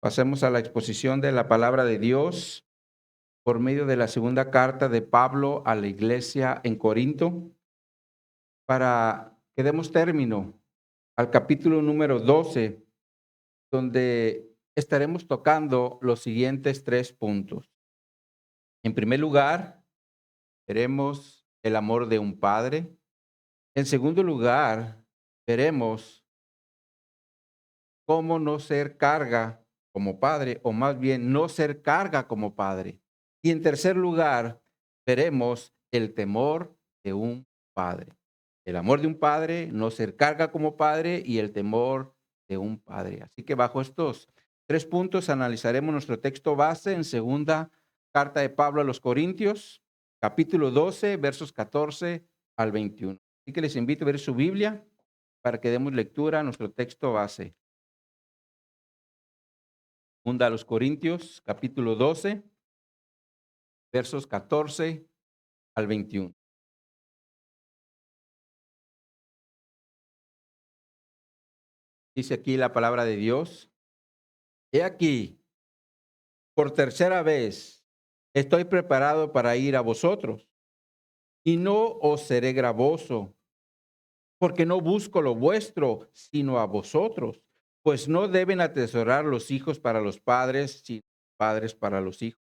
Pasemos a la exposición de la palabra de Dios por medio de la segunda carta de Pablo a la iglesia en Corinto, para que demos término al capítulo número 12, donde estaremos tocando los siguientes 3 puntos. En primer lugar, veremos el amor de un padre. En segundo lugar, veremos cómo no ser carga como padre, o más bien no ser carga como padre. Y en tercer lugar, veremos el temor de un padre. El amor de un padre, no ser carga como padre y el temor de un padre. Así que bajo estos 3 puntos analizaremos nuestro texto base en segunda carta de Pablo a los Corintios, capítulo 12, versos 14 al 21. Así que les invito a ver su Biblia para que demos lectura a nuestro texto base. Segunda a los Corintios, capítulo 12, versos 14 al 21. Dice aquí la palabra de Dios: He aquí, por tercera vez, estoy preparado para ir a vosotros, y no os seré gravoso, porque no busco lo vuestro, sino a vosotros, pues no deben atesorar los hijos para los padres, sino padres para los hijos.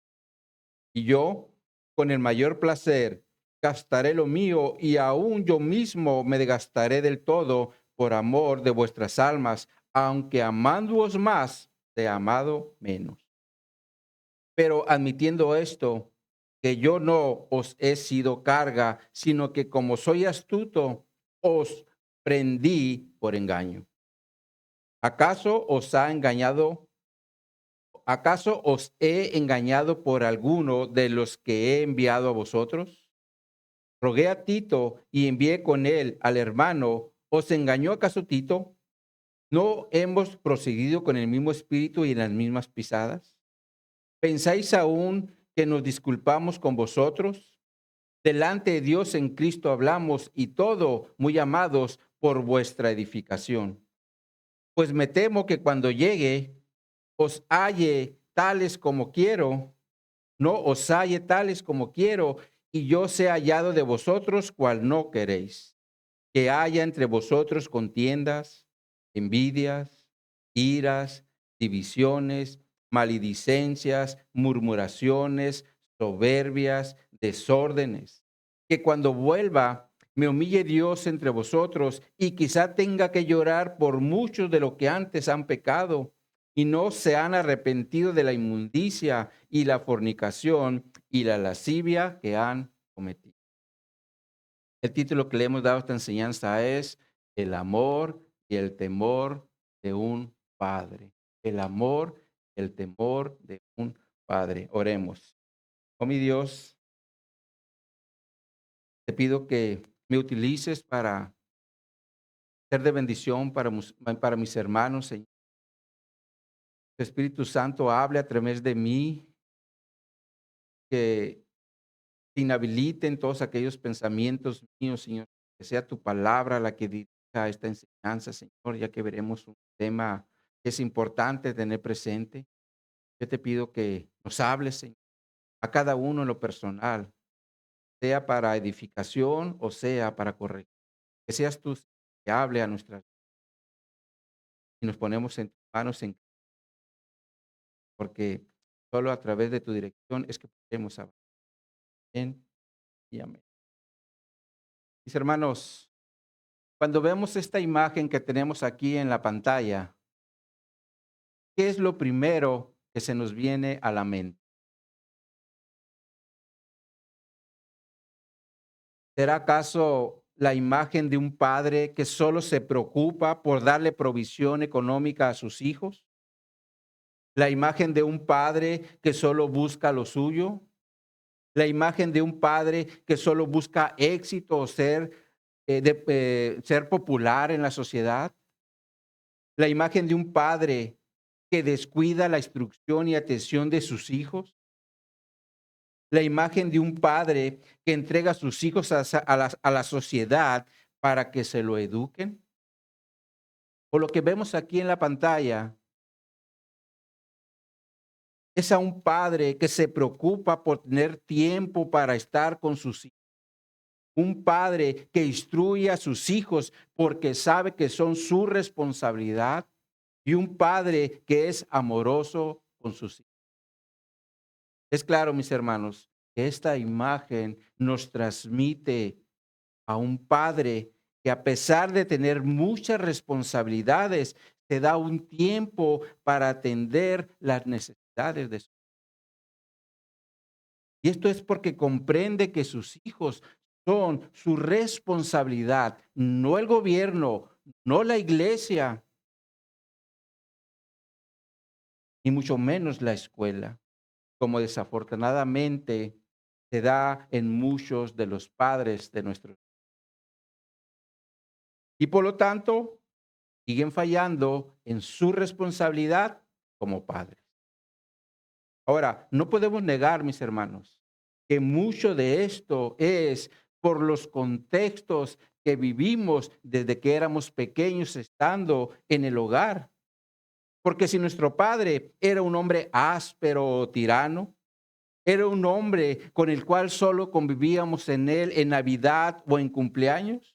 Y yo, con el mayor placer, gastaré lo mío, y aún yo mismo me desgastaré del todo por amor de vuestras almas, aunque amándoos más, te he amado menos. Pero admitiendo esto, que yo no os he sido carga, sino que como soy astuto, os prendí por engaño. ¿Acaso os ha engañado? ¿Acaso os he engañado por alguno de los que he enviado a vosotros? Rogué a Tito y envié con él al hermano. ¿Os engañó acaso Tito? ¿No hemos proseguido con el mismo espíritu y en las mismas pisadas? ¿Pensáis aún que nos disculpamos con vosotros? Delante de Dios en Cristo hablamos, y todo muy amados por vuestra edificación. Pues me temo que cuando llegue os halle tales como quiero, no os halle tales como quiero, y yo sea hallado de vosotros cual no queréis. Que haya entre vosotros contiendas, envidias, iras, divisiones, maledicencias, murmuraciones, soberbias, desórdenes. Que cuando vuelva me humille Dios entre vosotros, y quizá tenga que llorar por muchos de los que antes han pecado y no se han arrepentido de la inmundicia y la fornicación y la lascivia que han cometido. El título que le hemos dado a esta enseñanza es El amor y el temor de un padre. El amor y el temor de un padre. Oremos. Oh mi Dios, te pido que me utilices para ser de bendición para mis hermanos, Señor. Que el Espíritu Santo hable a través de mí, que inhabiliten todos aquellos pensamientos míos, Señor. Que sea tu palabra la que dirija esta enseñanza, Señor, ya que veremos un tema que es importante tener presente. Yo te pido que nos hables, Señor, a cada uno en lo personal, sea para edificación o sea para corrección. Que seas tú que hable a nuestras vidas, y nos ponemos en tus manos, porque solo a través de tu dirección es que podemos avanzar. Amén y amén. Mis hermanos, cuando vemos esta imagen que tenemos aquí en la pantalla, ¿qué es lo primero que se nos viene a la mente? ¿Será acaso la imagen de un padre que solo se preocupa por darle provisión económica a sus hijos? ¿La imagen de un padre que solo busca lo suyo? ¿La imagen de un padre que solo busca éxito o ser popular en la sociedad? ¿La imagen de un padre que descuida la instrucción y atención de sus hijos? La imagen de un padre que entrega a sus hijos a la sociedad para que se lo eduquen? O lo que vemos aquí en la pantalla, Es a un padre que se preocupa por tener tiempo para estar con sus hijos. Un padre que instruye a sus hijos porque sabe que son su responsabilidad. Y un padre que es amoroso con sus hijos. Es claro, mis hermanos, que esta imagen nos transmite a un padre que, a pesar de tener muchas responsabilidades, se da un tiempo para atender las necesidades de su hijo. Y esto es porque comprende que sus hijos son su responsabilidad, no el gobierno, no la iglesia, ni mucho menos la escuela, como desafortunadamente se da en muchos de los padres de nuestros. Y por lo tanto, siguen fallando en su responsabilidad como padres. Ahora, no podemos negar, mis hermanos, que mucho de esto es por los contextos que vivimos desde que éramos pequeños estando en el hogar. Porque si nuestro padre era un hombre áspero o tirano, era un hombre con el cual solo convivíamos en él en Navidad o en cumpleaños,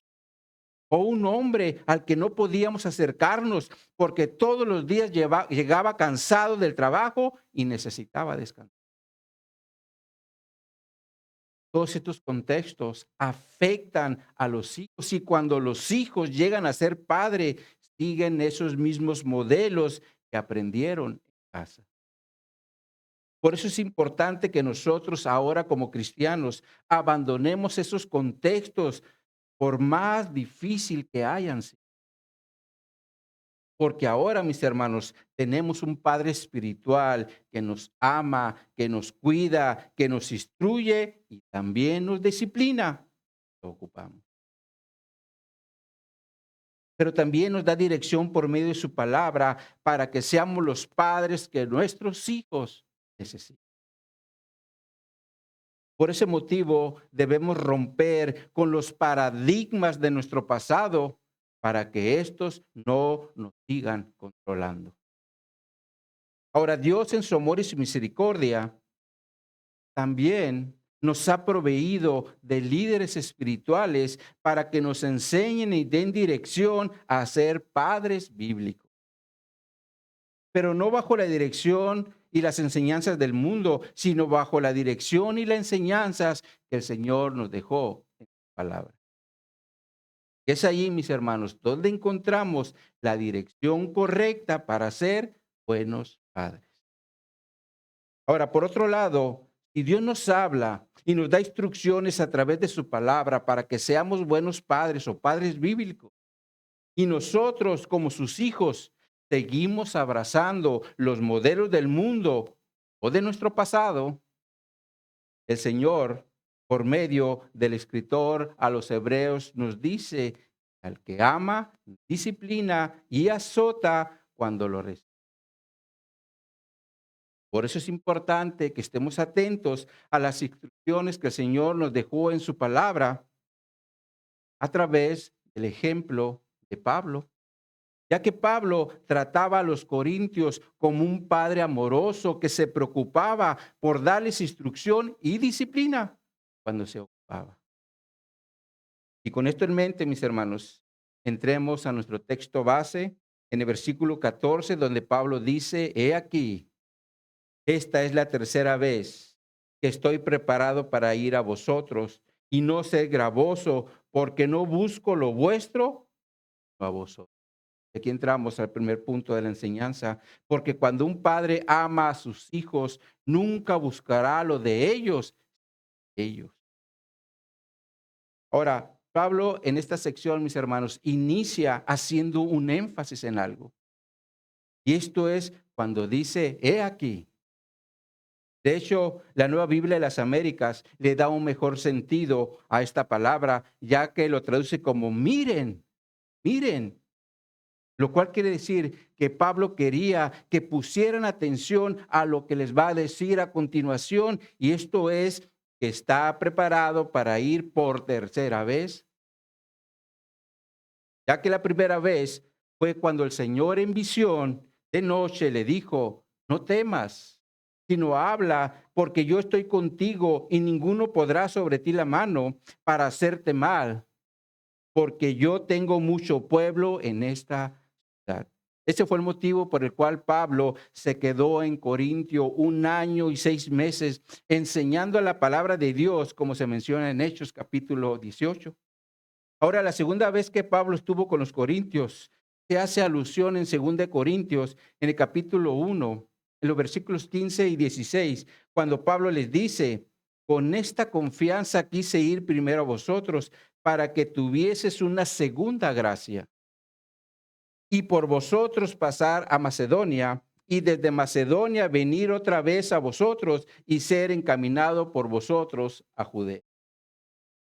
o un hombre al que no podíamos acercarnos porque todos los días llegaba cansado del trabajo y necesitaba descansar. Todos estos contextos afectan a los hijos y cuando los hijos llegan a ser padre, siguen esos mismos modelos que aprendieron en casa. Por eso es importante que nosotros ahora como cristianos abandonemos esos contextos por más difícil que hayan sido. Porque ahora, mis hermanos, tenemos un Padre espiritual que nos ama, que nos cuida, que nos instruye y también nos disciplina. Lo ocupamos. Pero también nos da dirección por medio de su palabra para que seamos los padres que nuestros hijos necesitan. Por ese motivo debemos romper con los paradigmas de nuestro pasado para que estos no nos sigan controlando. Ahora, Dios en su amor y su misericordia también nos ha proveído de líderes espirituales para que nos enseñen y den dirección a ser padres bíblicos, pero no bajo la dirección y las enseñanzas del mundo, sino bajo la dirección y las enseñanzas que el Señor nos dejó en su palabra. Es allí, mis hermanos, donde encontramos la dirección correcta para ser buenos padres. Ahora, por otro lado, si Dios nos habla y nos da instrucciones a través de su palabra para que seamos buenos padres o padres bíblicos, y nosotros como sus hijos seguimos abrazando los modelos del mundo o de nuestro pasado, el Señor, por medio del escritor a los hebreos, nos dice: al que ama, disciplina y azota cuando lo recibe. Por eso es importante que estemos atentos a las instrucciones que el Señor nos dejó en su palabra a través del ejemplo de Pablo, ya que Pablo trataba a los corintios como un padre amoroso que se preocupaba por darles instrucción y disciplina cuando se ocupaba. Y con esto en mente, mis hermanos, entremos a nuestro texto base en el versículo 14, donde Pablo dice: he aquí, esta es la tercera vez que estoy preparado para ir a vosotros y no ser gravoso, porque no busco lo vuestro, sino a vosotros. Aquí entramos al primer punto de la enseñanza, porque cuando un padre ama a sus hijos, nunca buscará lo de ellos. Ahora, Pablo en esta sección, mis hermanos, inicia haciendo un énfasis en algo. Y esto es cuando dice: he aquí. De hecho, la Nueva Biblia de las Américas le da un mejor sentido a esta palabra, ya que lo traduce como miren, miren. Lo cual quiere decir que Pablo quería que pusieran atención a lo que les va a decir a continuación, y esto es que está preparado para ir por tercera vez, ya que la primera vez fue cuando el Señor en visión de noche le dijo: no temas, sino habla porque yo estoy contigo y ninguno podrá sobre ti la mano para hacerte mal, porque yo tengo mucho pueblo en esta ciudad. Ese fue el motivo por el cual Pablo se quedó en Corintio 1 año y 6 meses enseñando la palabra de Dios, como se menciona en Hechos capítulo 18. Ahora, la segunda vez que Pablo estuvo con los corintios, se hace alusión en 2 Corintios, en el capítulo 1, en los versículos 15 y 16, cuando Pablo les dice: con esta confianza quise ir primero a vosotros para que tuvieses una segunda gracia y por vosotros pasar a Macedonia y desde Macedonia venir otra vez a vosotros y ser encaminado por vosotros a Judea.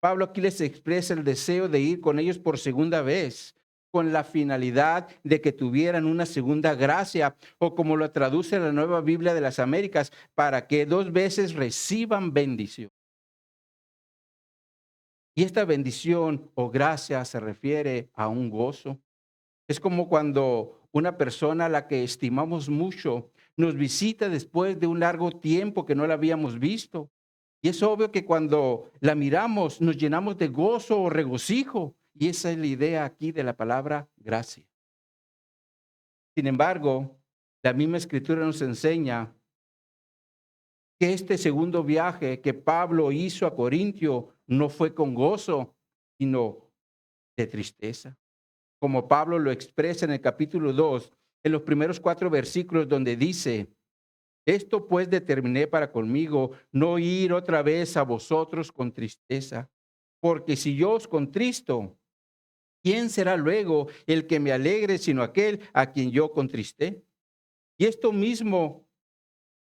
Pablo aquí les expresa el deseo de ir con ellos por segunda vez, con la finalidad de que tuvieran una segunda gracia, o como lo traduce la Nueva Biblia de las Américas, para que 2 veces reciban bendición. Y esta bendición o gracia se refiere a un gozo. Es como cuando una persona a la que estimamos mucho nos visita después de un largo tiempo que no la habíamos visto. Y es obvio que cuando la miramos nos llenamos de gozo o regocijo. Y esa es la idea aquí de la palabra gracia. Sin embargo, la misma escritura nos enseña que este segundo viaje que Pablo hizo a Corintio no fue con gozo, sino de tristeza, como Pablo lo expresa en el capítulo 2, en los primeros 4 versículos, donde dice: esto pues determiné para conmigo, no ir otra vez a vosotros con tristeza, porque si yo os contristo, ¿quién será luego el que me alegre sino aquel a quien yo contristé? Y esto mismo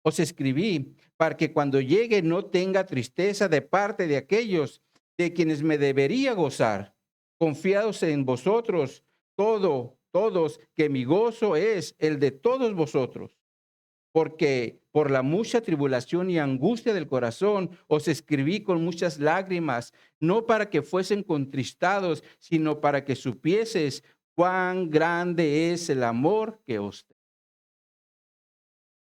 os escribí para que cuando llegue no tenga tristeza de parte de aquellos de quienes me debería gozar, confiados en vosotros, todos, que mi gozo es el de todos vosotros. Porque por la mucha tribulación y angustia del corazón os escribí con muchas lágrimas, no para que fuesen contristados, sino para que supieses cuán grande es el amor que os tengo.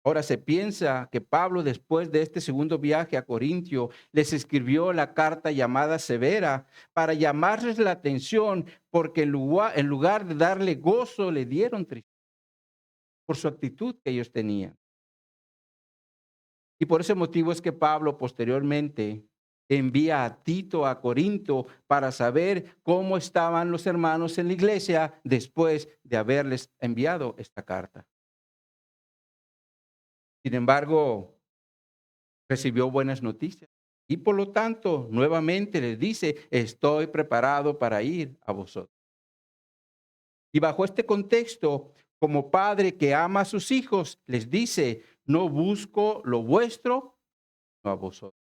Ahora se piensa que Pablo, después de este segundo viaje a Corintio, les escribió la carta llamada Severa para llamarles la atención, porque en lugar de darle gozo, le dieron tristeza por su actitud que ellos tenían. Y por ese motivo es que Pablo posteriormente envía a Tito a Corinto para saber cómo estaban los hermanos en la iglesia después de haberles enviado esta carta. Sin embargo, recibió buenas noticias y por lo tanto nuevamente les dice: estoy preparado para ir a vosotros. Y bajo este contexto, como padre que ama a sus hijos, les dice: no busco lo vuestro, no a vosotros.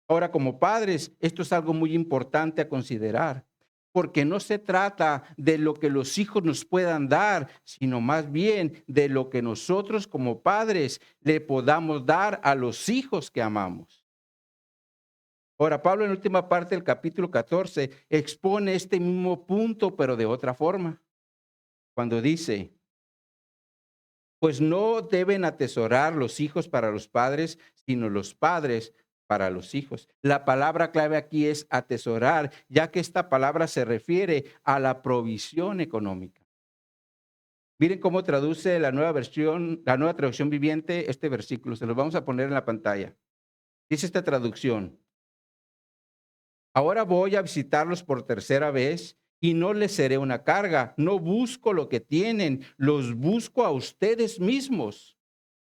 Ahora, como padres, esto es algo muy importante a considerar, porque no se trata de lo que los hijos nos puedan dar, sino más bien de lo que nosotros como padres le podamos dar a los hijos que amamos. Ahora, Pablo en la última parte del capítulo 14 expone este mismo punto, pero de otra forma, cuando dice: pues no deben atesorar los hijos para los padres, sino los padres para los hijos. La palabra clave aquí es atesorar, ya que esta palabra se refiere a la provisión económica. Miren cómo traduce la nueva versión, la nueva traducción viviente, este versículo. Se los vamos a poner en la pantalla. Dice esta traducción: ahora voy a visitarlos por tercera vez y no les seré una carga. No busco lo que tienen, los busco a ustedes mismos.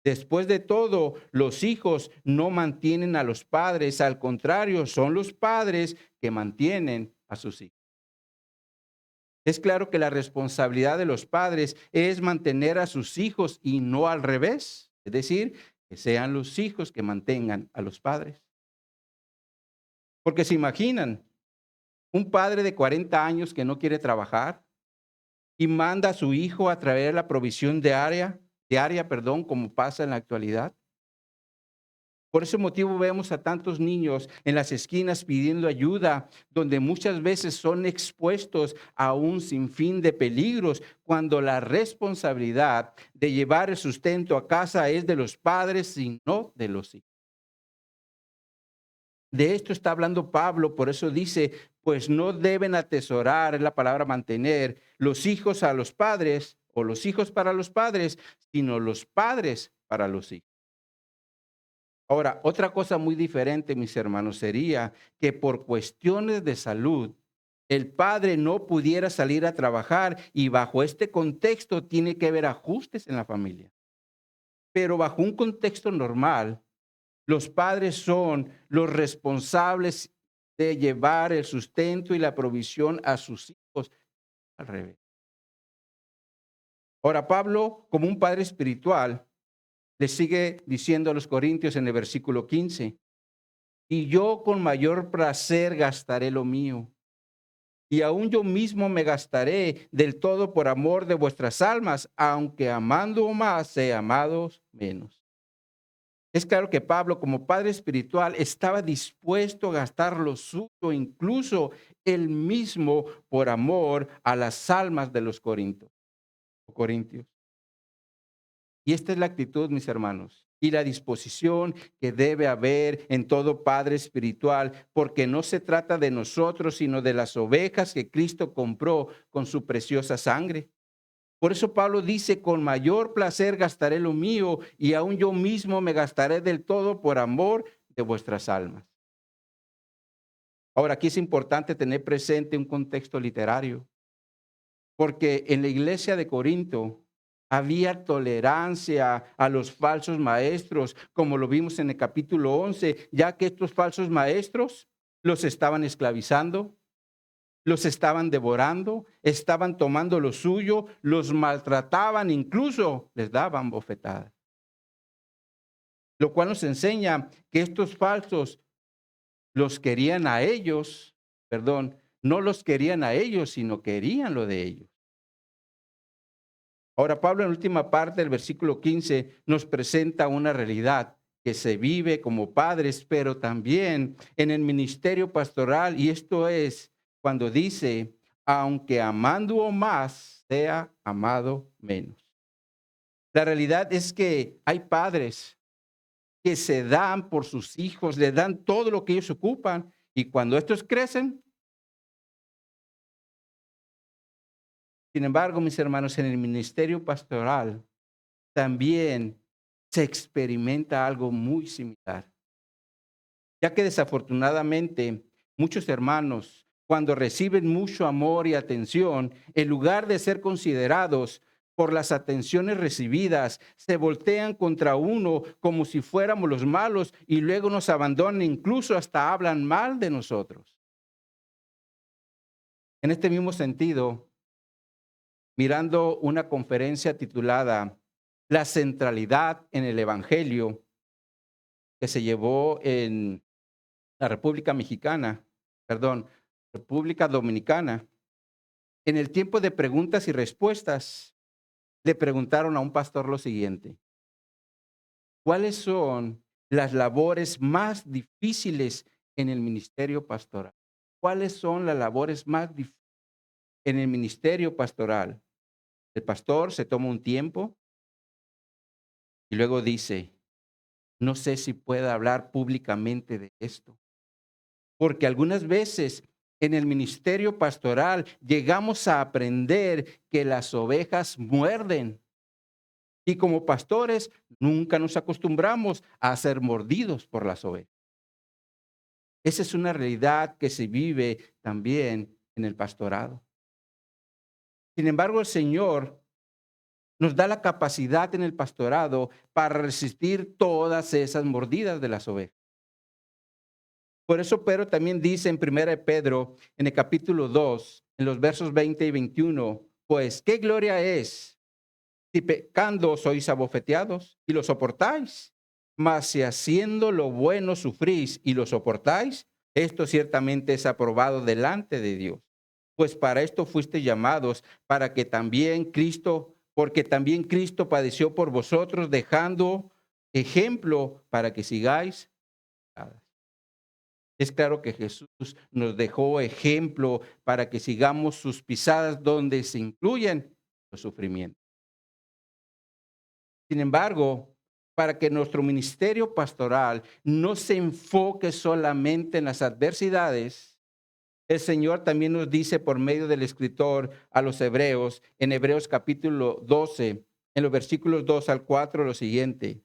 Después de todo, los hijos no mantienen a los padres, al contrario, son los padres que mantienen a sus hijos. Es claro que la responsabilidad de los padres es mantener a sus hijos y no al revés, es decir, que sean los hijos que mantengan a los padres. Porque se imaginan un padre de 40 años que no quiere trabajar y manda a su hijo a traer la provisión diaria, como pasa en la actualidad. Por ese motivo vemos a tantos niños en las esquinas pidiendo ayuda, donde muchas veces son expuestos a un sinfín de peligros, cuando la responsabilidad de llevar el sustento a casa es de los padres y no de los hijos. De esto está hablando Pablo, por eso dice, pues no deben atesorar, es la palabra mantener, los hijos a los padres o los hijos para los padres, sino los padres para los hijos. Ahora, otra cosa muy diferente, mis hermanos, sería que por cuestiones de salud, el padre no pudiera salir a trabajar y bajo este contexto tiene que haber ajustes en la familia. Pero bajo un contexto normal, los padres son los responsables de llevar el sustento y la provisión a sus hijos, al revés. Ahora, Pablo, como un padre espiritual, le sigue diciendo a los corintios en el versículo 15, y yo con mayor placer gastaré lo mío, y aún yo mismo me gastaré del todo por amor de vuestras almas, aunque amando más, sea amados menos. Es claro que Pablo, como padre espiritual, estaba dispuesto a gastar lo suyo, incluso él mismo, por amor a las almas de los corintios. Y esta es la actitud, mis hermanos, y la disposición que debe haber en todo padre espiritual, porque no se trata de nosotros, sino de las ovejas que Cristo compró con su preciosa sangre. Por eso Pablo dice, con mayor placer gastaré lo mío y aún yo mismo me gastaré del todo por amor de vuestras almas. Ahora, aquí es importante tener presente un contexto literario, porque en la iglesia de Corinto había tolerancia a los falsos maestros, como lo vimos en el capítulo 11, ya que estos falsos maestros los estaban esclavizando, los estaban devorando, estaban tomando lo suyo, los maltrataban, incluso les daban bofetadas. Lo cual nos enseña que estos falsos los querían a ellos, perdón, no los querían a ellos, sino querían lo de ellos. Ahora, Pablo en la última parte del versículo 15 nos presenta una realidad que se vive como padres, pero también en el ministerio pastoral, y esto es cuando dice, aunque amando más, sea amado menos. La realidad es que hay padres que se dan por sus hijos, le dan todo lo que ellos ocupan, y cuando estos crecen, sin embargo, mis hermanos, en el ministerio pastoral también se experimenta algo muy similar, ya que desafortunadamente muchos hermanos, cuando reciben mucho amor y atención, en lugar de ser considerados por las atenciones recibidas, se voltean contra uno como si fuéramos los malos y luego nos abandonan, incluso hasta hablan mal de nosotros. En este mismo sentido, mirando una conferencia titulada La centralidad en el Evangelio, que se llevó en la República Mexicana, perdón, República Dominicana, en el tiempo de preguntas y respuestas, le preguntaron a un pastor lo siguiente: ¿cuáles son las labores más difíciles en el ministerio pastoral? ¿Cuáles son las labores más difíciles en el ministerio pastoral? El pastor se toma un tiempo y luego dice, no sé si pueda hablar públicamente de esto, porque algunas veces en el ministerio pastoral llegamos a aprender que las ovejas muerden y como pastores nunca nos acostumbramos a ser mordidos por las ovejas. Esa es una realidad que se vive también en el pastorado. Sin embargo, el Señor nos da la capacidad en el pastorado para resistir todas esas mordidas de las ovejas. Por eso Pedro también dice en 1 Pedro, en el capítulo 2, en los versos 20 y 21, pues, ¿qué gloria es si pecando sois abofeteados y lo soportáis? Mas si haciendo lo bueno sufrís y lo soportáis, esto ciertamente es aprobado delante de Dios. Pues para esto fuiste llamados, porque también Cristo padeció por vosotros, dejando ejemplo para que sigáis. Es claro que Jesús nos dejó ejemplo para que sigamos sus pisadas donde se incluyen los sufrimientos. Sin embargo, para que nuestro ministerio pastoral no se enfoque solamente en las adversidades, el Señor también nos dice por medio del escritor a los hebreos, en Hebreos capítulo 12, en los versículos 2 al 4, lo siguiente: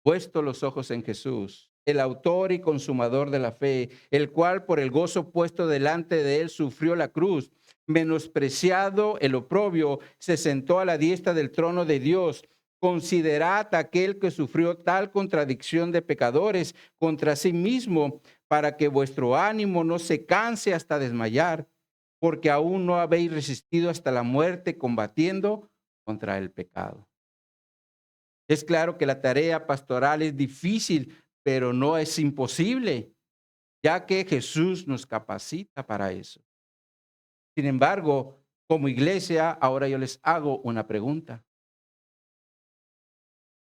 puesto los ojos en Jesús, el autor y consumador de la fe, el cual por el gozo puesto delante de él sufrió la cruz, menospreciado el oprobio, se sentó a la diestra del trono de Dios. Considerad a aquel que sufrió tal contradicción de pecadores contra sí mismo, para que vuestro ánimo no se canse hasta desmayar, porque aún no habéis resistido hasta la muerte combatiendo contra el pecado. Es claro que la tarea pastoral es difícil, pero no es imposible, ya que Jesús nos capacita para eso. Sin embargo, como iglesia, ahora yo les hago una pregunta.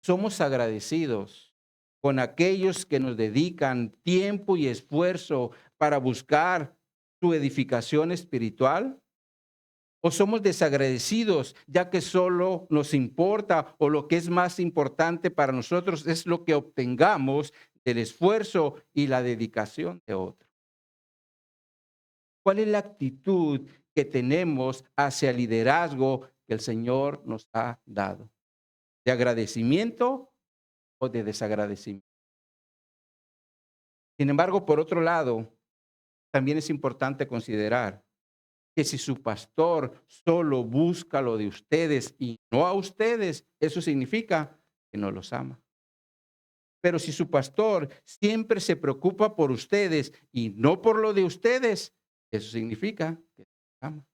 ¿Somos agradecidos con aquellos que nos dedican tiempo y esfuerzo para buscar su edificación espiritual? ¿O somos desagradecidos ya que solo nos importa, o lo que es más importante para nosotros es lo que obtengamos del esfuerzo y la dedicación de otros? ¿Cuál es la actitud que tenemos hacia el liderazgo que el Señor nos ha dado? ¿De agradecimiento o de desagradecimiento? Sin embargo, por otro lado, también es importante considerar que si su pastor solo busca lo de ustedes y no a ustedes, eso significa que no los ama. Pero si su pastor siempre se preocupa por ustedes y no por lo de ustedes, eso significa que los ama.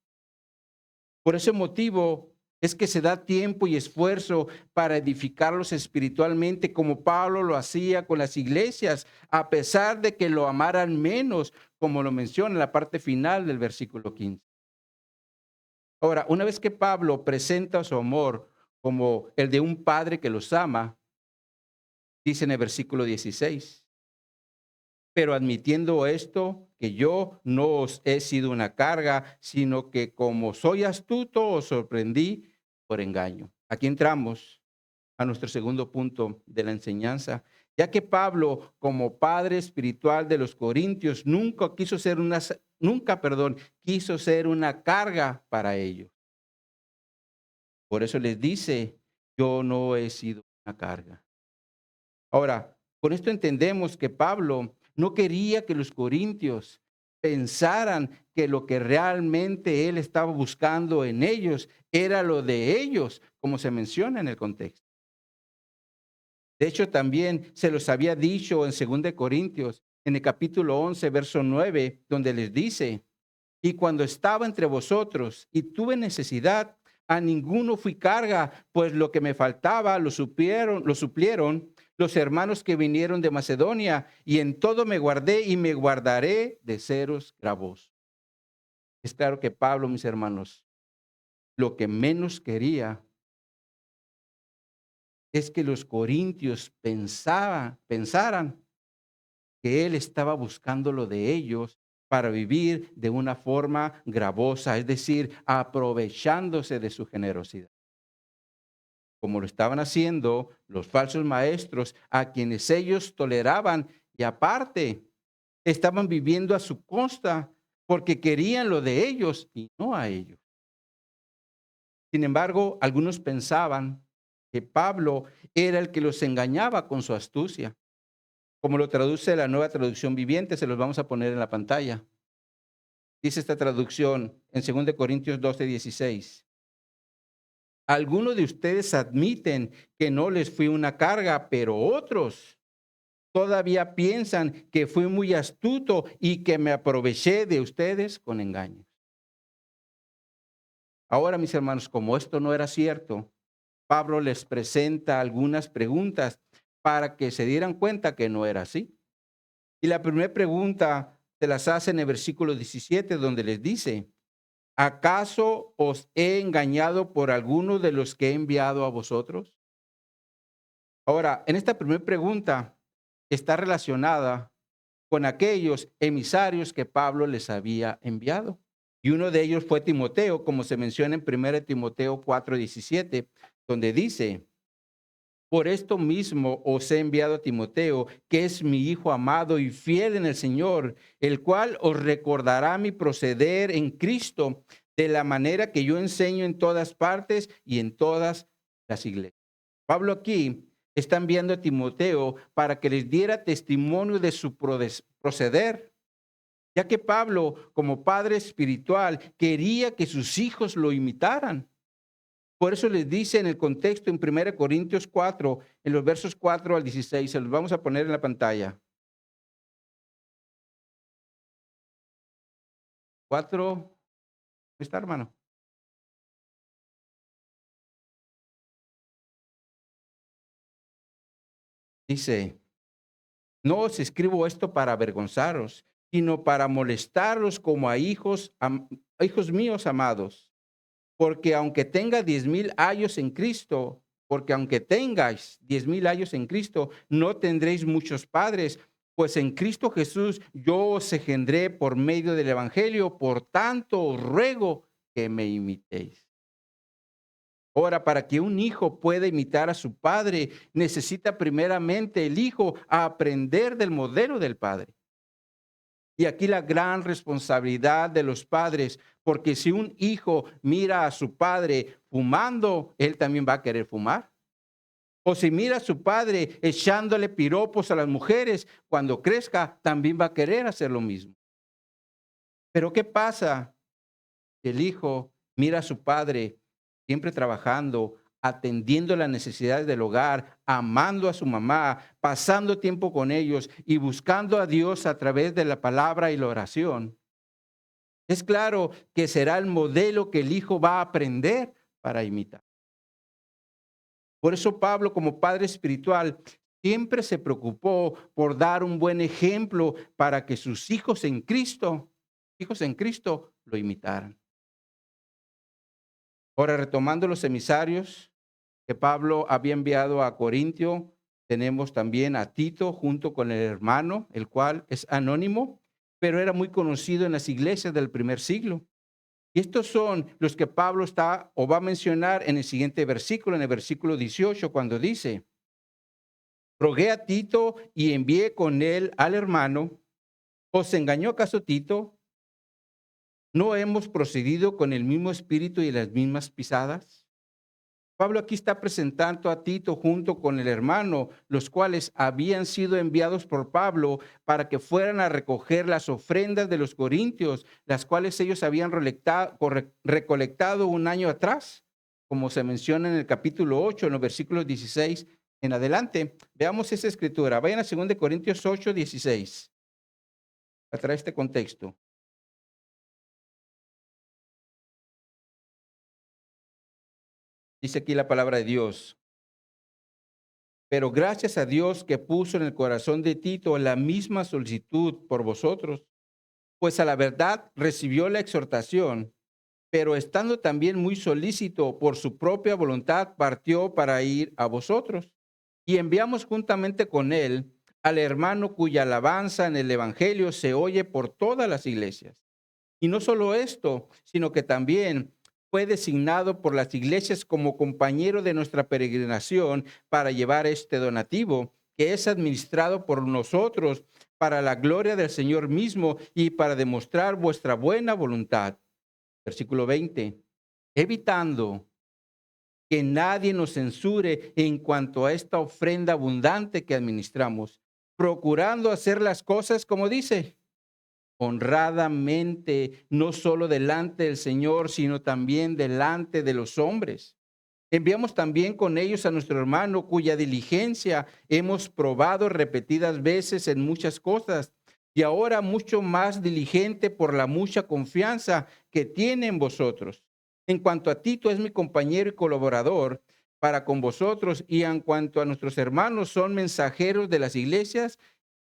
Por ese motivo es que se da tiempo y esfuerzo para edificarlos espiritualmente, como Pablo lo hacía con las iglesias, a pesar de que lo amaran menos, como lo menciona en la parte final del versículo 15. Ahora, una vez que Pablo presenta su amor como el de un padre que los ama, dice en el versículo 16: pero admitiendo esto, que yo no os he sido una carga, sino que como soy astuto, os sorprendí por engaño. Aquí entramos a nuestro segundo punto de la enseñanza, ya que Pablo, como padre espiritual de los corintios, quiso ser una carga para ellos. Por eso les dice: yo no he sido una carga. Ahora, con esto entendemos que Pablo no quería que los corintios pensaran que lo que realmente él estaba buscando en ellos era lo de ellos, como se menciona en el contexto. De hecho, también se los había dicho en 2 Corintios, en el capítulo 11, verso 9, donde les dice: y cuando estaba entre vosotros y tuve necesidad, a ninguno fui carga, pues lo que me faltaba lo suplieron los hermanos que vinieron de Macedonia, y en todo me guardé y me guardaré de seros gravosos. Es claro que Pablo, mis hermanos, lo que menos quería es que los corintios pensaran que él estaba buscando lo de ellos para vivir de una forma gravosa, es decir, aprovechándose de su generosidad, como lo estaban haciendo los falsos maestros, a quienes ellos toleraban, y aparte estaban viviendo a su costa porque querían lo de ellos y no a ellos. Sin embargo, algunos pensaban que Pablo era el que los engañaba con su astucia, como lo traduce la Nueva Traducción Viviente. Se los vamos a poner en la pantalla. Dice esta traducción en 2 Corintios 12:16: algunos de ustedes admiten que no les fui una carga, pero otros todavía piensan que fui muy astuto y que me aproveché de ustedes con engaños. Ahora, mis hermanos, como esto no era cierto, Pablo les presenta algunas preguntas para que se dieran cuenta que no era así. Y la primera pregunta se las hace en el versículo 17, donde les dice: ¿acaso os he engañado por alguno de los que he enviado a vosotros? Ahora, en esta primera pregunta está relacionada con aquellos emisarios que Pablo les había enviado. Y uno de ellos fue Timoteo, como se menciona en 1 Timoteo 4:17, donde dice: por esto mismo os he enviado a Timoteo, que es mi hijo amado y fiel en el Señor, el cual os recordará mi proceder en Cristo de la manera que yo enseño en todas partes y en todas las iglesias. Pablo aquí está enviando a Timoteo para que les diera testimonio de su proceder, ya que Pablo, como padre espiritual, quería que sus hijos lo imitaran. Por eso les dice en el contexto en 1 Corintios 4, en los versos 4 al 16, se los vamos a poner en la pantalla. 4, ¿está, hermano? Dice: no os escribo esto para avergonzaros, sino para molestaros como a hijos, hijos míos amados. Porque aunque tenga 10,000 años en Cristo, porque aunque tengáis 10,000 años en Cristo, no tendréis muchos padres, pues en Cristo Jesús yo os engendré por medio del Evangelio, por tanto os ruego que me imitéis. Ahora, para que un hijo pueda imitar a su padre, necesita primeramente el hijo aprender del modelo del padre. Y aquí la gran responsabilidad de los padres, porque si un hijo mira a su padre fumando, él también va a querer fumar. O si mira a su padre echándole piropos a las mujeres, cuando crezca también va a querer hacer lo mismo. Pero ¿qué pasa? El hijo mira a su padre siempre trabajando, atendiendo las necesidades del hogar, amando a su mamá, pasando tiempo con ellos y buscando a Dios a través de la palabra y la oración. Es claro que será el modelo que el hijo va a aprender para imitar. Por eso Pablo, como padre espiritual, siempre se preocupó por dar un buen ejemplo para que sus hijos en Cristo, lo imitaran. Ahora, retomando los emisarios que Pablo había enviado a Corintio, tenemos también a Tito junto con el hermano, el cual es anónimo, pero era muy conocido en las iglesias del primer siglo. Y estos son los que Pablo está o va a mencionar en el siguiente versículo, en el versículo 18, cuando dice: rogué a Tito y envié con él al hermano. ¿Os engañó acaso Tito? ¿No hemos procedido con el mismo espíritu y las mismas pisadas? Pablo aquí está presentando a Tito junto con el hermano, los cuales habían sido enviados por Pablo para que fueran a recoger las ofrendas de los corintios, las cuales ellos habían recolectado un año atrás, como se menciona en el capítulo 8, en los versículos 16 en adelante. Veamos esa escritura. Vayan a 2 Corintios 8:16. Para traer este contexto. Dice aquí la palabra de Dios: pero gracias a Dios que puso en el corazón de Tito la misma solicitud por vosotros, pues a la verdad recibió la exhortación, pero estando también muy solícito por su propia voluntad, partió para ir a vosotros. Y enviamos juntamente con él al hermano cuya alabanza en el Evangelio se oye por todas las iglesias. Y no solo esto, sino que también fue designado por las iglesias como compañero de nuestra peregrinación para llevar este donativo, que es administrado por nosotros para la gloria del Señor mismo y para demostrar vuestra buena voluntad. Versículo 20. Evitando que nadie nos censure en cuanto a esta ofrenda abundante que administramos, procurando hacer las cosas como dice, honradamente, no solo delante del Señor, sino también delante de los hombres. Enviamos también con ellos a nuestro hermano, cuya diligencia hemos probado repetidas veces en muchas cosas, y ahora mucho más diligente por la mucha confianza que tiene en vosotros. En cuanto a Tito, es mi compañero y colaborador para con vosotros, y en cuanto a nuestros hermanos, son mensajeros de las iglesias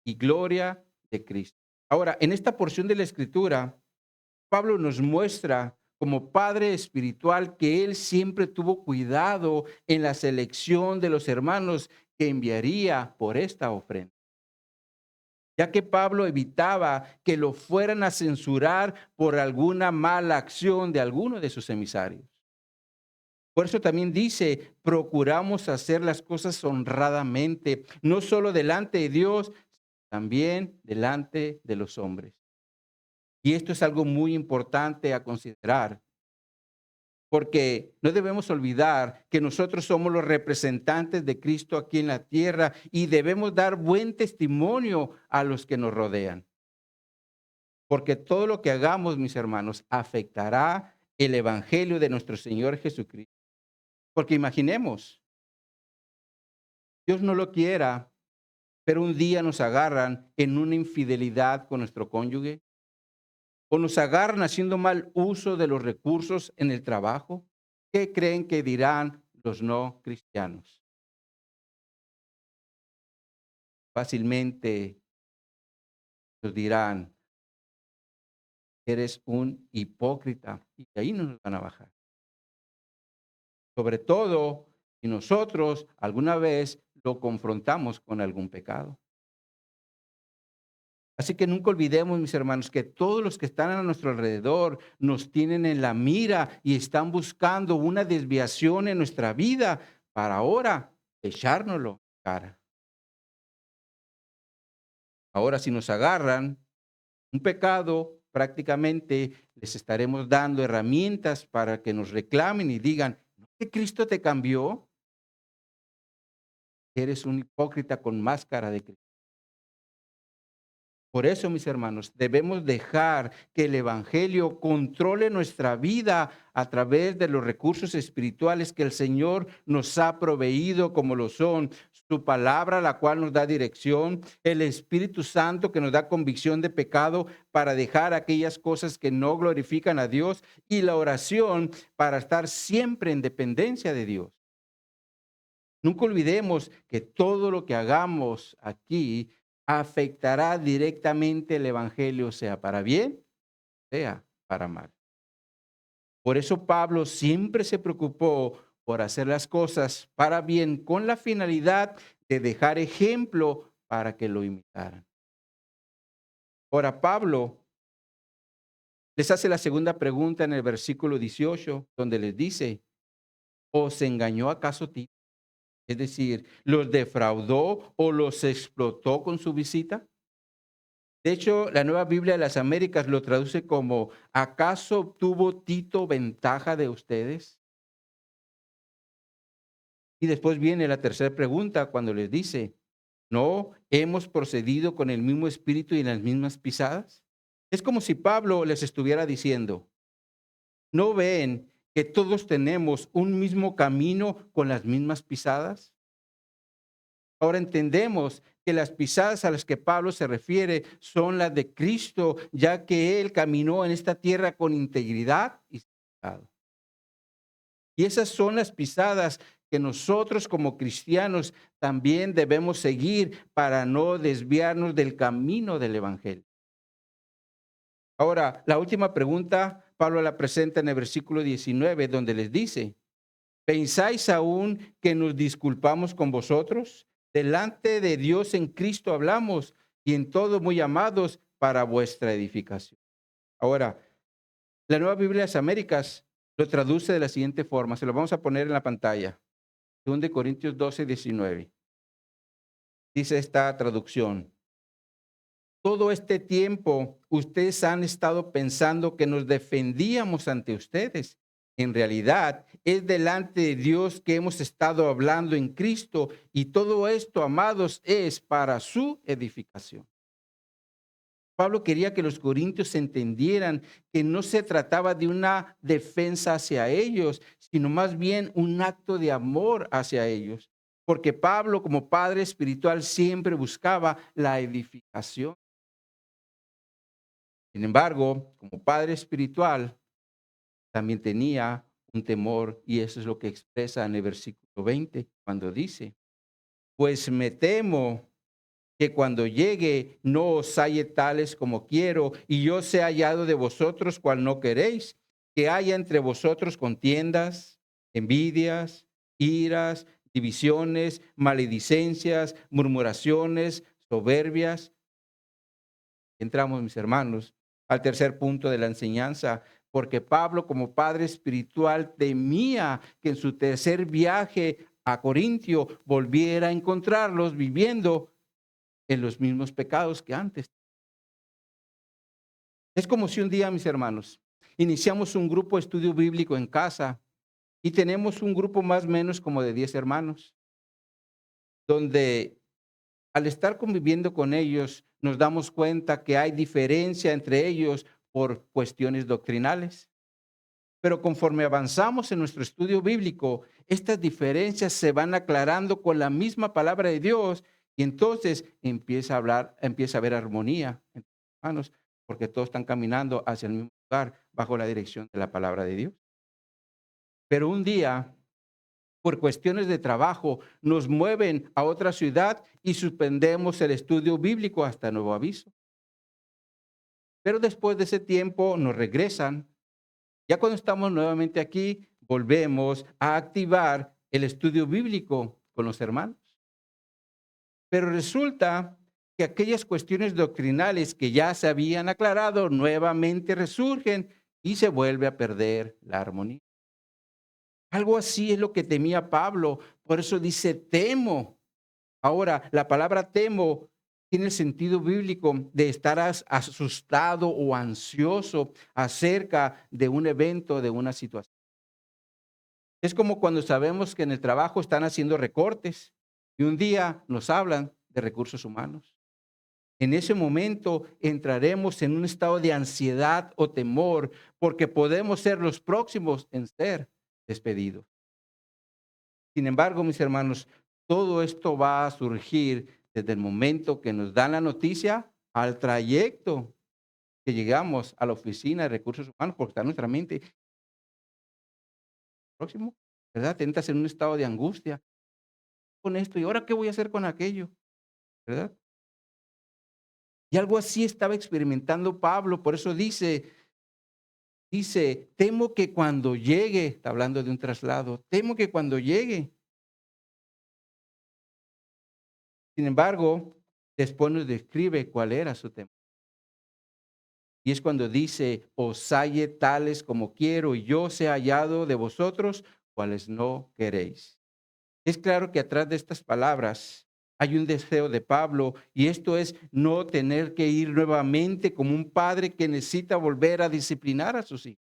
y gloria de Cristo. Ahora, en esta porción de la Escritura, Pablo nos muestra como padre espiritual, que él siempre tuvo cuidado en la selección de los hermanos que enviaría por esta ofrenda, ya que Pablo evitaba que lo fueran a censurar por alguna mala acción de alguno de sus emisarios. Por eso también dice, procuramos hacer las cosas honradamente, no solo delante de Dios, también delante de los hombres. Y esto es algo muy importante a considerar, porque no debemos olvidar que nosotros somos los representantes de Cristo aquí en la tierra y debemos dar buen testimonio a los que nos rodean. Porque todo lo que hagamos, mis hermanos, afectará el evangelio de nuestro Señor Jesucristo. Porque imaginemos, Dios no lo quiera, pero un día nos agarran en una infidelidad con nuestro cónyuge, o nos agarran haciendo mal uso de los recursos en el trabajo. ¿Qué creen que dirán los no cristianos? Fácilmente nos dirán, eres un hipócrita, y de ahí no nos van a bajar. Sobre todo si nosotros alguna vez lo confrontamos con algún pecado. Así que nunca olvidemos, mis hermanos, que todos los que están a nuestro alrededor nos tienen en la mira y están buscando una desviación en nuestra vida para ahora echárnoslo en cara. Ahora, si nos agarran un pecado, prácticamente les estaremos dando herramientas para que nos reclamen y digan, ¿no que Cristo te cambió? Eres un hipócrita con máscara de Cristo. Por eso, mis hermanos, debemos dejar que el evangelio controle nuestra vida a través de los recursos espirituales que el Señor nos ha proveído, como lo son su palabra, la cual nos da dirección, el Espíritu Santo que nos da convicción de pecado para dejar aquellas cosas que no glorifican a Dios, y la oración para estar siempre en dependencia de Dios. Nunca olvidemos que todo lo que hagamos aquí afectará directamente el evangelio, sea para bien, sea para mal. Por eso Pablo siempre se preocupó por hacer las cosas para bien, con la finalidad de dejar ejemplo para que lo imitaran. Ahora Pablo les hace la segunda pregunta en el versículo 18, donde les dice, ¿os engañó acaso Tito? Es decir, ¿los defraudó o los explotó con su visita? De hecho, la Nueva Biblia de las Américas lo traduce como, ¿acaso obtuvo Tito ventaja de ustedes? Y después viene la tercera pregunta cuando les dice, ¿no hemos procedido con el mismo espíritu y en las mismas pisadas? Es como si Pablo les estuviera diciendo, ¿no ven que todos tenemos un mismo camino con las mismas pisadas? Ahora entendemos que las pisadas a las que Pablo se refiere son las de Cristo, ya que él caminó en esta tierra con integridad y sin pecado. Y esas son las pisadas que nosotros como cristianos también debemos seguir para no desviarnos del camino del evangelio. Ahora, la última pregunta, Pablo la presenta en el versículo 19, donde les dice, ¿pensáis aún que nos disculpamos con vosotros? Delante de Dios en Cristo hablamos, y en todo muy amados para vuestra edificación. Ahora, la Nueva Biblia de las Américas lo traduce de la siguiente forma, se lo vamos a poner en la pantalla. 2 Corintios 12:19. Dice esta traducción, todo este tiempo ustedes han estado pensando que nos defendíamos ante ustedes. En realidad, es delante de Dios que hemos estado hablando en Cristo, y todo esto, amados, es para su edificación. Pablo quería que los corintios entendieran que no se trataba de una defensa hacia ellos, sino más bien un acto de amor hacia ellos. Porque Pablo, como padre espiritual, siempre buscaba la edificación. Sin embargo, como padre espiritual, también tenía un temor, y eso es lo que expresa en el versículo 20, cuando dice, pues me temo que cuando llegue no os halle tales como quiero, y yo sea hallado de vosotros cual no queréis, que haya entre vosotros contiendas, envidias, iras, divisiones, maledicencias, murmuraciones, soberbias. Entramos, mis hermanos, al tercer punto de la enseñanza, porque Pablo, como padre espiritual, temía que en su tercer viaje a Corintio volviera a encontrarlos viviendo en los mismos pecados que antes. Es como si un día, mis hermanos, iniciamos un grupo de estudio bíblico en casa y tenemos un grupo más o menos como de 10 hermanos, donde al estar conviviendo con ellos nos damos cuenta que hay diferencia entre ellos por cuestiones doctrinales. Pero conforme avanzamos en nuestro estudio bíblico, estas diferencias se van aclarando con la misma palabra de Dios y entonces empieza a haber armonía entre los hermanos, porque todos están caminando hacia el mismo lugar bajo la dirección de la palabra de Dios. Pero un día, por cuestiones de trabajo, nos mueven a otra ciudad y suspendemos el estudio bíblico hasta nuevo aviso. Pero después de ese tiempo nos regresan. Ya cuando estamos nuevamente aquí, volvemos a activar el estudio bíblico con los hermanos. Pero resulta que aquellas cuestiones doctrinales que ya se habían aclarado nuevamente resurgen y se vuelve a perder la armonía. Algo así es lo que temía Pablo. Por eso dice temo. Ahora, la palabra temo tiene el sentido bíblico de estar asustado o ansioso acerca de un evento, de una situación. Es como cuando sabemos que en el trabajo están haciendo recortes y un día nos hablan de recursos humanos. En ese momento entraremos en un estado de ansiedad o temor porque podemos ser los próximos en ser despedidos. Sin embargo, mis hermanos, todo esto va a surgir desde el momento que nos dan la noticia al trayecto que llegamos a la oficina de recursos humanos, porque está en nuestra mente próximo, ¿verdad? Te entras en un estado de angustia con esto y ahora qué voy a hacer con aquello, ¿verdad? Y algo así estaba experimentando Pablo, por eso dice, temo que cuando llegue, está hablando de un traslado, temo que cuando llegue. Sin embargo, después nos describe cuál era su temor. Y es cuando dice, os halle tales como quiero, y yo sea hallado de vosotros, cuales no queréis. Es claro que atrás de estas palabras hay un deseo de Pablo y esto es no tener que ir nuevamente como un padre que necesita volver a disciplinar a sus hijos.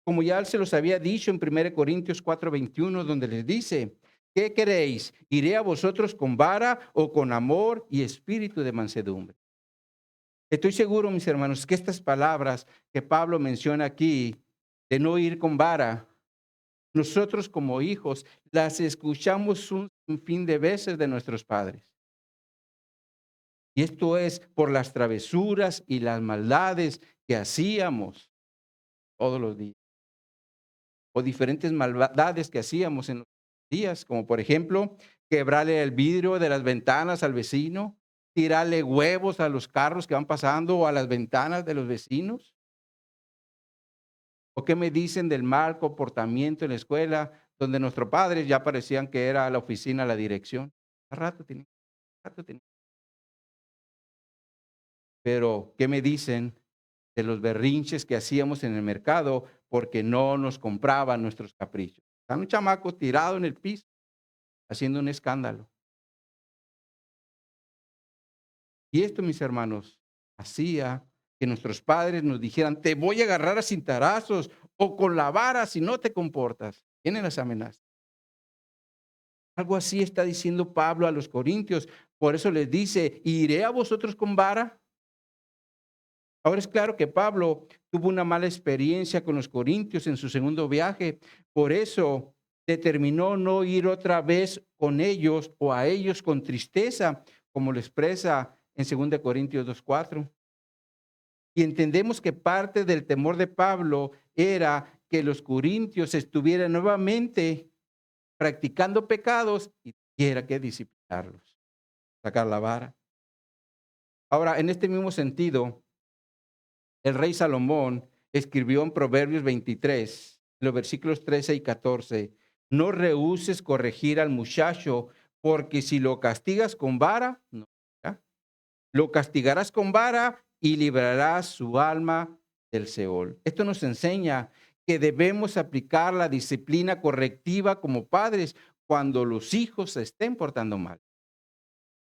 Como ya se los había dicho en 1 Corintios 4:21, donde les dice, ¿qué queréis? ¿Iré a vosotros con vara o con amor y espíritu de mansedumbre? Estoy seguro, mis hermanos, que estas palabras que Pablo menciona aquí, de no ir con vara, nosotros como hijos las escuchamos un sinfín de veces de nuestros padres. Y esto es por las travesuras y las maldades que hacíamos todos los días. O diferentes maldades que hacíamos en los días, como por ejemplo, quebrarle el vidrio de las ventanas al vecino, tirarle huevos a los carros que van pasando o a las ventanas de los vecinos. ¿O qué me dicen del mal comportamiento en la escuela, donde nuestros padres ya parecían que era la oficina, la dirección? A rato tenía, a rato tenía. Pero, ¿qué me dicen de los berrinches que hacíamos en el mercado porque no nos compraban nuestros caprichos? Están un chamaco tirado en el piso, haciendo un escándalo. Y esto, mis hermanos, hacía que nuestros padres nos dijeran, te voy a agarrar a cintarazos o con la vara si no te comportas. Tienen las amenazas. Algo así está diciendo Pablo a los corintios. Por eso les dice, ¿iré a vosotros con vara? Ahora es claro que Pablo tuvo una mala experiencia con los corintios en su segundo viaje. Por eso determinó no ir otra vez con ellos o a ellos con tristeza, como lo expresa en 2 Corintios 2:4. Y entendemos que parte del temor de Pablo era que los corintios estuvieran nuevamente practicando pecados y tuviera que disciplinarlos, sacar la vara. Ahora, en este mismo sentido, el rey Salomón escribió en Proverbios 23, los versículos 13 y 14, no rehúses corregir al muchacho, porque si lo castigas con vara, no, ¿ya? Lo castigarás con vara y librarás su alma del Seol. Esto nos enseña que debemos aplicar la disciplina correctiva como padres cuando los hijos se estén portando mal.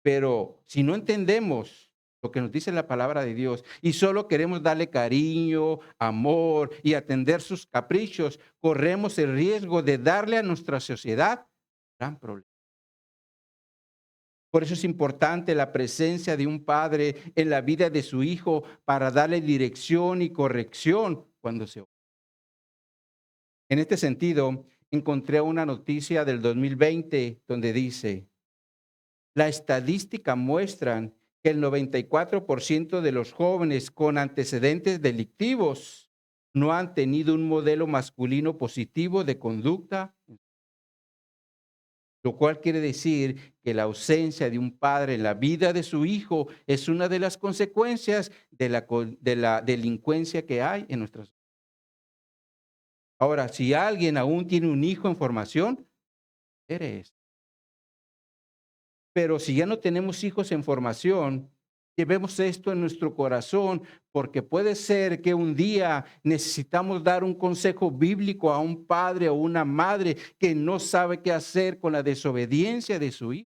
Pero si no entendemos lo que nos dice la palabra de Dios y solo queremos darle cariño, amor y atender sus caprichos, corremos el riesgo de darle a nuestra sociedad gran problema. Por eso es importante la presencia de un padre en la vida de su hijo para darle dirección y corrección cuando se... En este sentido, encontré una noticia del 2020 donde dice: la estadística muestran que el 94% de los jóvenes con antecedentes delictivos no han tenido un modelo masculino positivo de conducta, lo cual quiere decir que la ausencia de un padre en la vida de su hijo es una de las consecuencias de la delincuencia que hay en nuestras sociedad. Ahora, si alguien aún tiene un hijo en formación, eres. Pero si ya no tenemos hijos en formación, llevemos esto en nuestro corazón, porque puede ser que un día necesitamos dar un consejo bíblico a un padre o una madre que no sabe qué hacer con la desobediencia de su hijo.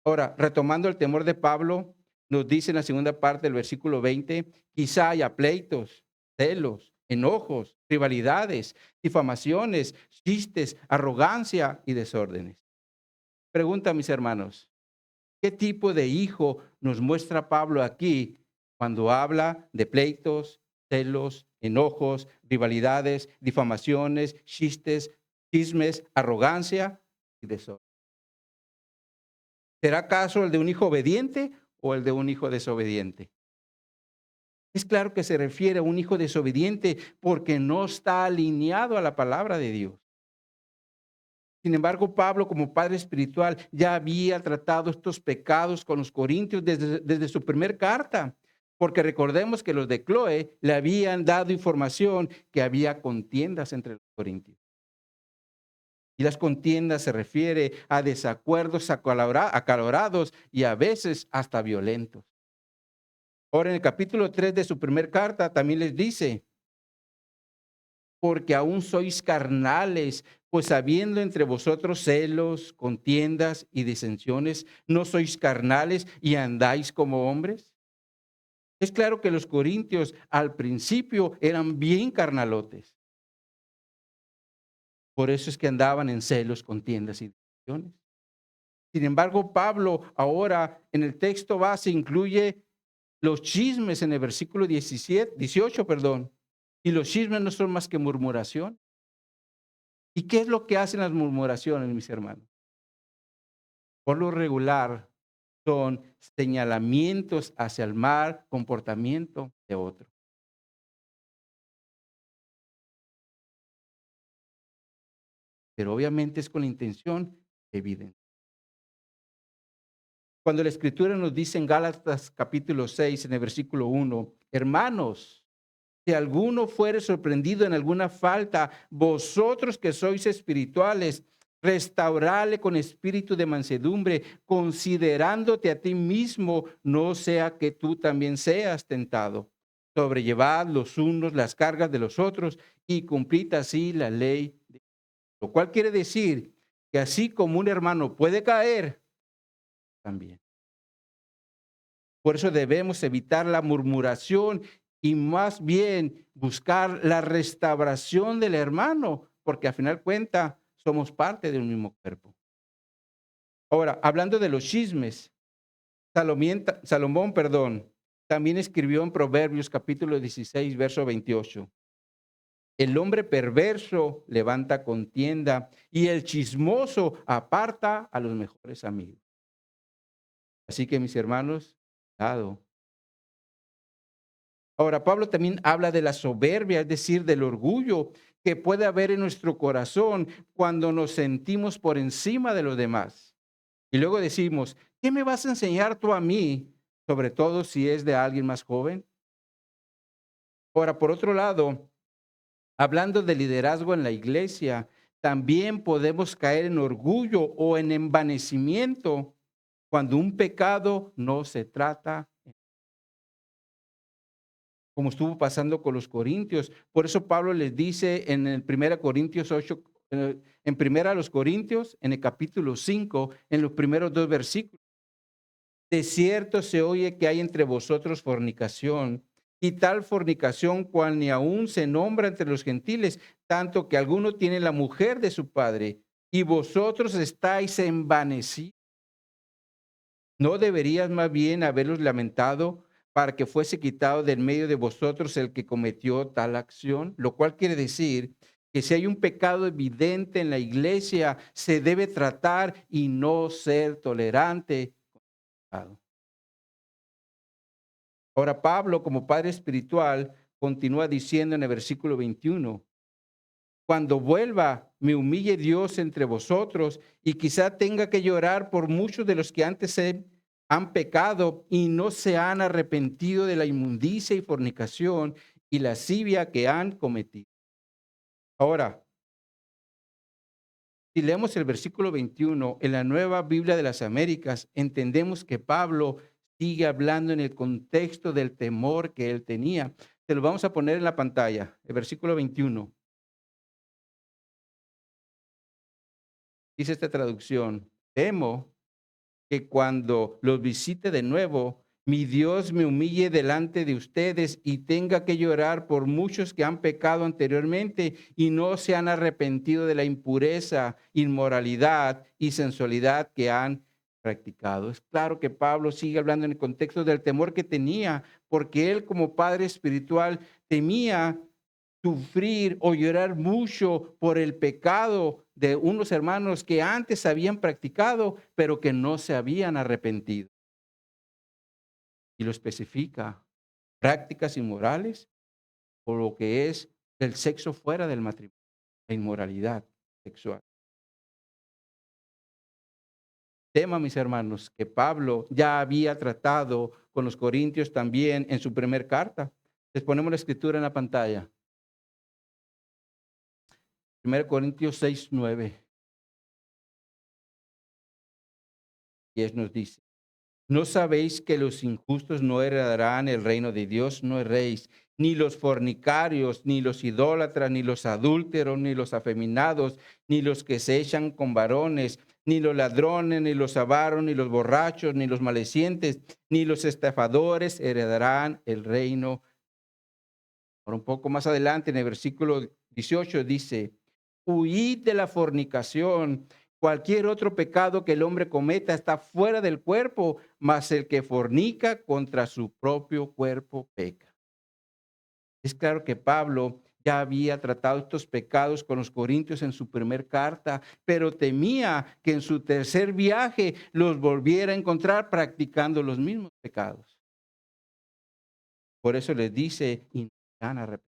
Ahora, retomando el temor de Pablo, nos dice en la segunda parte del versículo 20, quizá haya pleitos, celos, enojos, rivalidades, difamaciones, chistes, arrogancia y desórdenes. Pregunta, mis hermanos, ¿qué tipo de hijo nos muestra Pablo aquí cuando habla de pleitos, celos, enojos, rivalidades, difamaciones, chistes, chismes, arrogancia y desorden? ¿Será acaso el de un hijo obediente o el de un hijo desobediente? Es claro que se refiere a un hijo desobediente porque no está alineado a la palabra de Dios. Sin embargo, Pablo, como padre espiritual, ya había tratado estos pecados con los corintios desde su primer carta, porque recordemos que los de Cloé le habían dado información que había contiendas entre los corintios. Y las contiendas se refiere a desacuerdos acalorados y a veces hasta violentos. Ahora, en el capítulo 3 de su primer carta también les dice: porque aún sois carnales, pues habiendo entre vosotros celos, contiendas y disensiones, ¿no sois carnales y andáis como hombres? Es claro que los corintios al principio eran bien carnalotes. Por eso es que andaban en celos, contiendas y disensiones. Sin embargo, Pablo ahora en el texto base incluye los chismes en el versículo 18, perdón. Y los chismes no son más que murmuración. ¿Y qué es lo que hacen las murmuraciones, mis hermanos? Por lo regular, son señalamientos hacia el mal comportamiento de otro. Pero obviamente es con la intención evidente. Cuando la Escritura nos dice en Gálatas capítulo 6, en el versículo 1, hermanos, si alguno fuere sorprendido en alguna falta, vosotros que sois espirituales, restaurale con espíritu de mansedumbre, considerándote a ti mismo, no sea que tú también seas tentado. Sobrellevad los unos las cargas de los otros y cumplid así la ley. Lo cual quiere decir que así como un hermano puede caer, también. Por eso debemos evitar la murmuración y más bien buscar la restauración del hermano, porque al final cuenta somos parte de un mismo cuerpo. Ahora, hablando de los chismes, Salomón, también escribió en Proverbios capítulo 16, verso 28. El hombre perverso levanta contienda y el chismoso aparta a los mejores amigos. Así que mis hermanos, cuidado. Ahora, Pablo también habla de la soberbia, es decir, del orgullo que puede haber en nuestro corazón cuando nos sentimos por encima de los demás. Y luego decimos, ¿qué me vas a enseñar tú a mí? Sobre todo si es de alguien más joven. Ahora, por otro lado, hablando de liderazgo en la iglesia, también podemos caer en orgullo o en envanecimiento cuando un pecado no se trata, como estuvo pasando con los corintios. Por eso Pablo les dice en el 1 Corintios 8, en primera a los Corintios, en el capítulo 5, en los primeros 2 versículos. De cierto se oye que hay entre vosotros fornicación, y tal fornicación cual ni aún se nombra entre los gentiles, tanto que alguno tiene la mujer de su padre, y vosotros estáis envanecidos. ¿No deberías más bien haberlos lamentado para que fuese quitado del medio de vosotros el que cometió tal acción? Lo cual quiere decir que si hay un pecado evidente en la iglesia, se debe tratar y no ser tolerante con el pecado. Ahora Pablo, como padre espiritual, continúa diciendo en el versículo 21, cuando vuelva, me humille Dios entre vosotros y quizá tenga que llorar por muchos de los que antes han pecado y no se han arrepentido de la inmundicia y fornicación y lascivia que han cometido. Ahora, si leemos el versículo 21 en la Nueva Biblia de las Américas, entendemos que Pablo sigue hablando en el contexto del temor que él tenía. Se lo vamos a poner en la pantalla, el versículo 21. Dice esta traducción, temo que cuando los visite de nuevo, mi Dios me humille delante de ustedes y tenga que llorar por muchos que han pecado anteriormente y no se han arrepentido de la impureza, inmoralidad y sensualidad que han practicado. Es claro que Pablo sigue hablando en el contexto del temor que tenía, porque él como padre espiritual temía sufrir o llorar mucho por el pecado de unos hermanos que antes habían practicado, pero que no se habían arrepentido. Y lo especifica, prácticas inmorales o lo que es el sexo fuera del matrimonio, la inmoralidad sexual. Tema, mis hermanos, que Pablo ya había tratado con los corintios también en su primer carta. Les ponemos la escritura en la pantalla. 1 Corintios 6:9. Y él nos dice, ¿no sabéis que los injustos no heredarán el reino de Dios? No erréis, ni los fornicarios, ni los idólatras, ni los adúlteros, ni los afeminados, ni los que se echan con varones, ni los ladrones, ni los avaros, ni los borrachos, ni los malecientes, ni los estafadores heredarán el reino. Por un poco más adelante, en el versículo 18 dice, huid de la fornicación. Cualquier otro pecado que el hombre cometa está fuera del cuerpo, mas el que fornica contra su propio cuerpo peca. Es claro que Pablo ya había tratado estos pecados con los corintios en su primer carta, pero temía que en su tercer viaje los volviera a encontrar practicando los mismos pecados. Por eso les dice, y no se han arrepentido.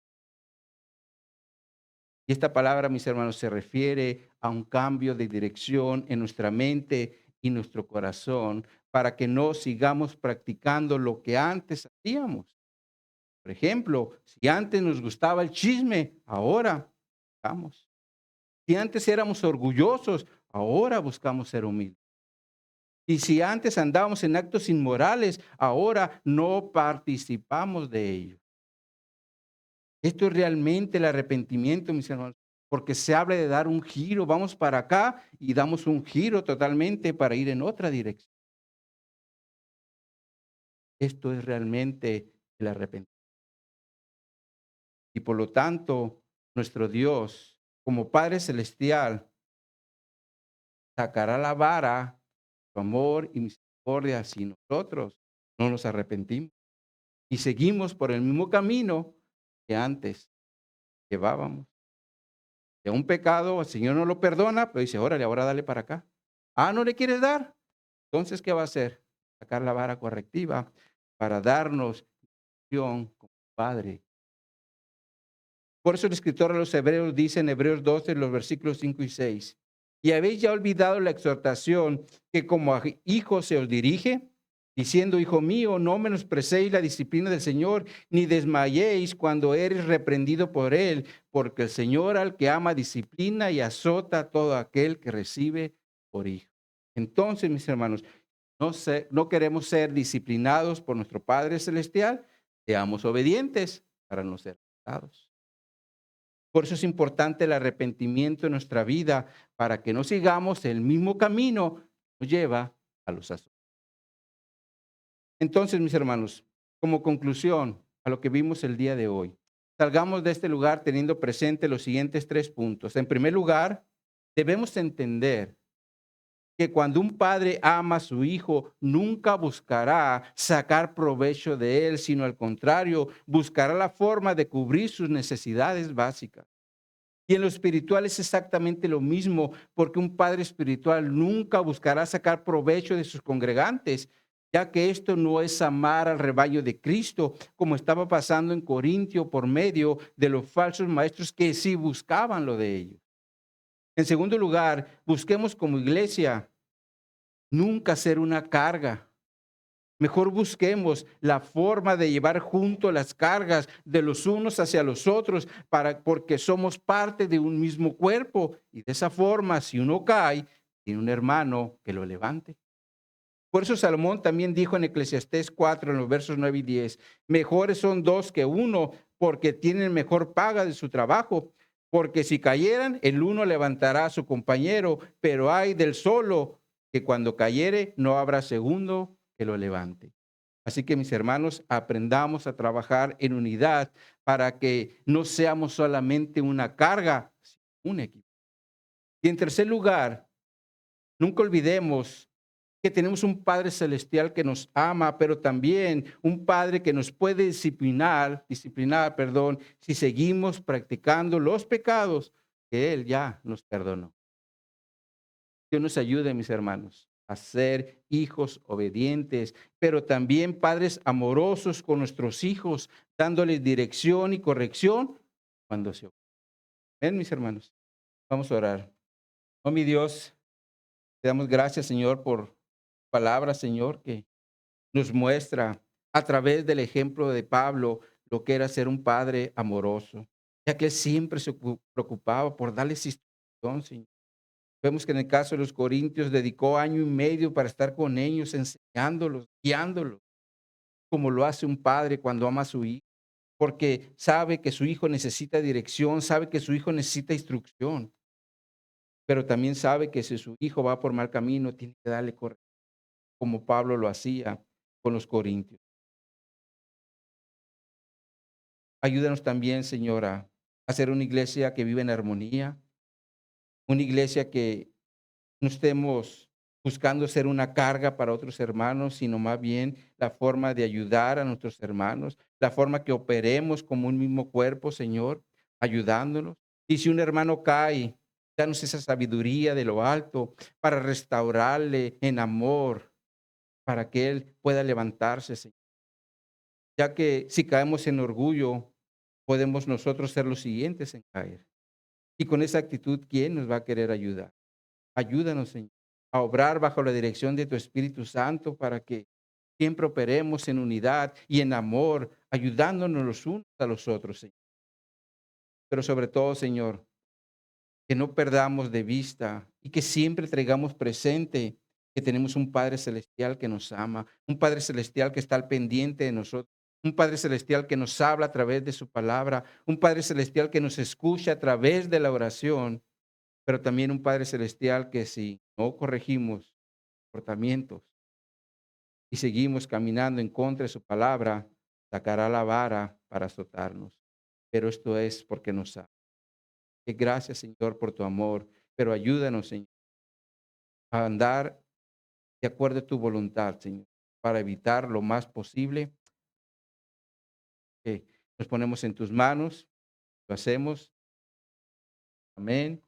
Y esta palabra, mis hermanos, se refiere a un cambio de dirección en nuestra mente y nuestro corazón para que no sigamos practicando lo que antes hacíamos. Por ejemplo, si antes nos gustaba el chisme, ahora buscamos. Si antes éramos orgullosos, ahora buscamos ser humildes. Y si antes andábamos en actos inmorales, ahora no participamos de ello. Esto es realmente el arrepentimiento, mis hermanos, porque se habla de dar un giro. Vamos para acá y damos un giro totalmente para ir en otra dirección. Esto es realmente el arrepentimiento. Y por lo tanto, nuestro Dios, como Padre Celestial, sacará la vara, su amor y misericordia si nosotros no nos arrepentimos y seguimos por el mismo camino que antes llevábamos. De un pecado, el Señor no lo perdona, pero dice, órale, ahora dale para acá. Ah, ¿no le quieres dar? Entonces, ¿qué va a hacer? Sacar la vara correctiva para darnos acción como Padre. Por eso el escritor a los Hebreos dice en Hebreos 12, los versículos 5 y 6, y habéis ya olvidado la exhortación que como a hijos se os dirige, diciendo: hijo mío, no menosprecéis la disciplina del Señor, ni desmayéis cuando eres reprendido por él, porque el Señor al que ama disciplina y azota a todo aquel que recibe por hijo. Entonces, mis hermanos, no queremos ser disciplinados por nuestro Padre Celestial, seamos obedientes para no ser tentados. Por eso es importante el arrepentimiento en nuestra vida, para que no sigamos el mismo camino que nos lleva a los azotes. Entonces, mis hermanos, como conclusión a lo que vimos el día de hoy, salgamos de este lugar teniendo presente los siguientes 3 puntos. En primer lugar, debemos entender que cuando un padre ama a su hijo, nunca buscará sacar provecho de él, sino al contrario, buscará la forma de cubrir sus necesidades básicas. Y en lo espiritual es exactamente lo mismo, porque un padre espiritual nunca buscará sacar provecho de sus congregantes, ya que esto no es amar al rebaño de Cristo, como estaba pasando en Corintio por medio de los falsos maestros que sí buscaban lo de ellos. En segundo lugar, busquemos como iglesia nunca ser una carga. Mejor busquemos la forma de llevar junto las cargas de los unos hacia los otros, porque somos parte de un mismo cuerpo. Y de esa forma, si uno cae, tiene un hermano que lo levante. Por eso Salomón también dijo en Eclesiastés 4, en los versos 9 y 10, mejores son dos que uno, porque tienen mejor paga de su trabajo. Porque si cayeran, el uno levantará a su compañero, pero hay del solo, que cuando cayere no habrá segundo que lo levante. Así que, mis hermanos, aprendamos a trabajar en unidad para que no seamos solamente una carga, sino un equipo. Y en tercer lugar, nunca olvidemos que tenemos un Padre Celestial que nos ama, pero también un Padre que nos puede disciplinar, si seguimos practicando los pecados que Él ya nos perdonó. Dios nos ayude, mis hermanos, a ser hijos obedientes, pero también padres amorosos con nuestros hijos, dándoles dirección y corrección cuando se ofenden. Ven, mis hermanos, vamos a orar. Oh, mi Dios, te damos gracias, Señor, por palabra, Señor, que nos muestra a través del ejemplo de Pablo lo que era ser un padre amoroso, ya que él siempre se preocupaba por darles instrucción, Señor. Vemos que en el caso de los corintios dedicó 1 año y medio para estar con ellos, enseñándolos, guiándolos, como lo hace un padre cuando ama a su hijo, porque sabe que su hijo necesita dirección, sabe que su hijo necesita instrucción, pero también sabe que si su hijo va por mal camino, tiene que darle corrección, como Pablo lo hacía con los corintios. Ayúdanos también, Señora, a ser una iglesia que vive en armonía, una iglesia que no estemos buscando ser una carga para otros hermanos, sino más bien la forma de ayudar a nuestros hermanos, la forma que operemos como un mismo cuerpo, Señor, ayudándonos. Y si un hermano cae, danos esa sabiduría de lo alto para restaurarle en amor, para que él pueda levantarse, Señor. Ya que si caemos en orgullo, podemos nosotros ser los siguientes en caer. Y con esa actitud, ¿quién nos va a querer ayudar? Ayúdanos, Señor, a obrar bajo la dirección de tu Espíritu Santo para que siempre operemos en unidad y en amor, ayudándonos los unos a los otros, Señor. Pero sobre todo, Señor, que no perdamos de vista y que siempre traigamos presente que tenemos un Padre Celestial que nos ama, un Padre Celestial que está al pendiente de nosotros, un Padre Celestial que nos habla a través de su palabra, un Padre Celestial que nos escucha a través de la oración, pero también un Padre Celestial que si no corregimos comportamientos y seguimos caminando en contra de su palabra, sacará la vara para azotarnos. Pero esto es porque nos ama. Que gracias, Señor, por tu amor, pero ayúdanos, Señor, a andar de acuerdo a tu voluntad, Señor, para evitar lo más posible que nos ponemos en tus manos, lo hacemos. Amén.